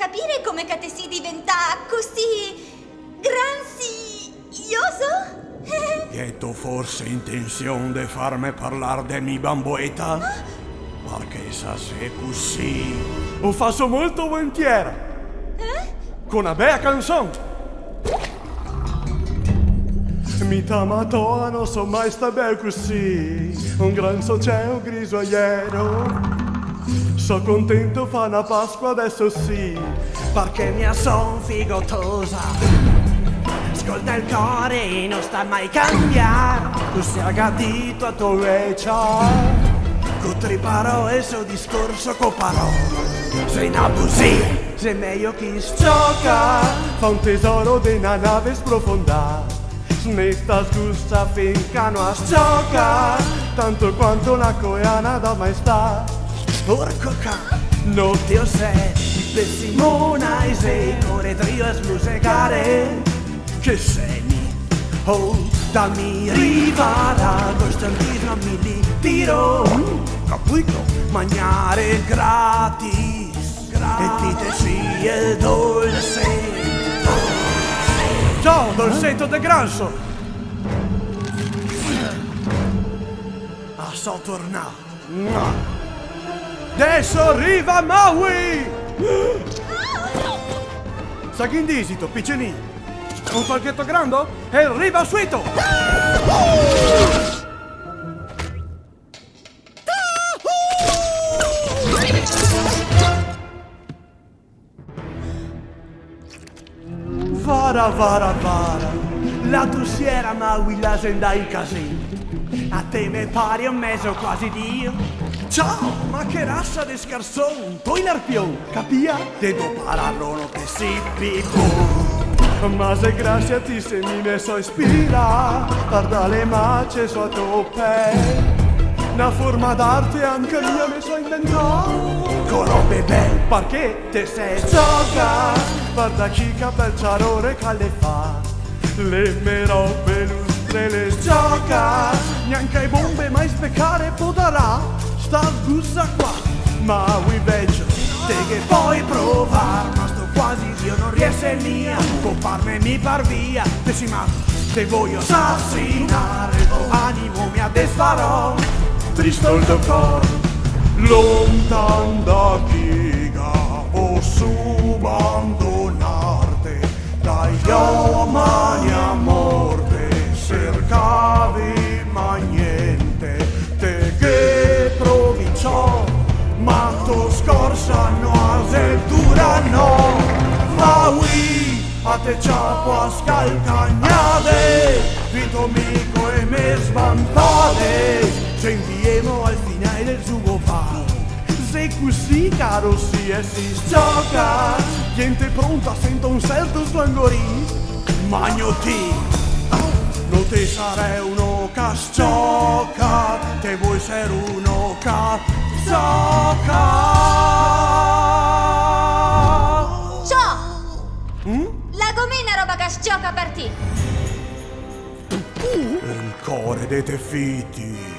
capire come che te si diventa così granzioso. E tu forse intenzione di farmi parlare de mi bamboeta? Perché sa se così lo faccio molto volentieri. Con una bella canzone. Mi tamato, non so mai sta bel così. Un gran cielo grisoiero. So contento fa una Pasqua adesso sì. Perché mia son figotosa. Ascolta il cuore e non sta mai cambiare. Tu sei aggadito a tua vecchia. Con tre parole so discorso con parole. Sei una bugia, sei meglio chi sgioca. Fa un tesoro di una nave sprofondata. Smetta sgusta finché non sgioca. Tanto quanto una coeana da maestà. Porco cane, non ti ho sé. Per Simona e sei core trio a smusicare. Che segni, oh, dammi rivara. Costantismo mi li tiro. Capito? Mangiare gratis e ti te sia il dolce. Ciao, dolcetto de granso! Ah, so tornato. Adesso arriva Maui! Sa che indisito, piccinino? Un falchetto grande? E arriva subito! Vara, la tussiera Maui la senda in casino. A te me pari un mese o quasi Dio. Ciao, ma che razza di scarsone, tu l'arpion, capia? Devo pararlo che si pippo. Ma se grazie a ti se mi ne so ispira, guarda le mace so a toppe. Una forma d'arte anche io mi so inventato. Corobe bel, perché te sei gioca. Guarda chi capelciarore che le fa. Le mie robe lustre le gioca. Neanche i bombe mai speccare potrà. Sta sgussa qua, ma vi veggio te che puoi provare. Ma sto quasi io non riesco mia. Comparme mi par via. Decimato, te voglio assassinare. Animo mi addesfarò. Tristo il tuo cor, lontan da chi posso abbandonarti. Dai umani a morte, cercavi ma niente. Te che provi ciò, ma tu scorsa no a dura no. Ma oui, a te ciapo a scalcagnade, vito mico e me svampade. Sentiamo al finale del suo va. Se così caro si e si gioca. Gente pronta sento un certo slangorì. Magnoti, non te sarei uno che gioca. Te vuoi essere uno che gioca. Ciao! La gomina roba che gioca per te. Il cuore dei te fitti.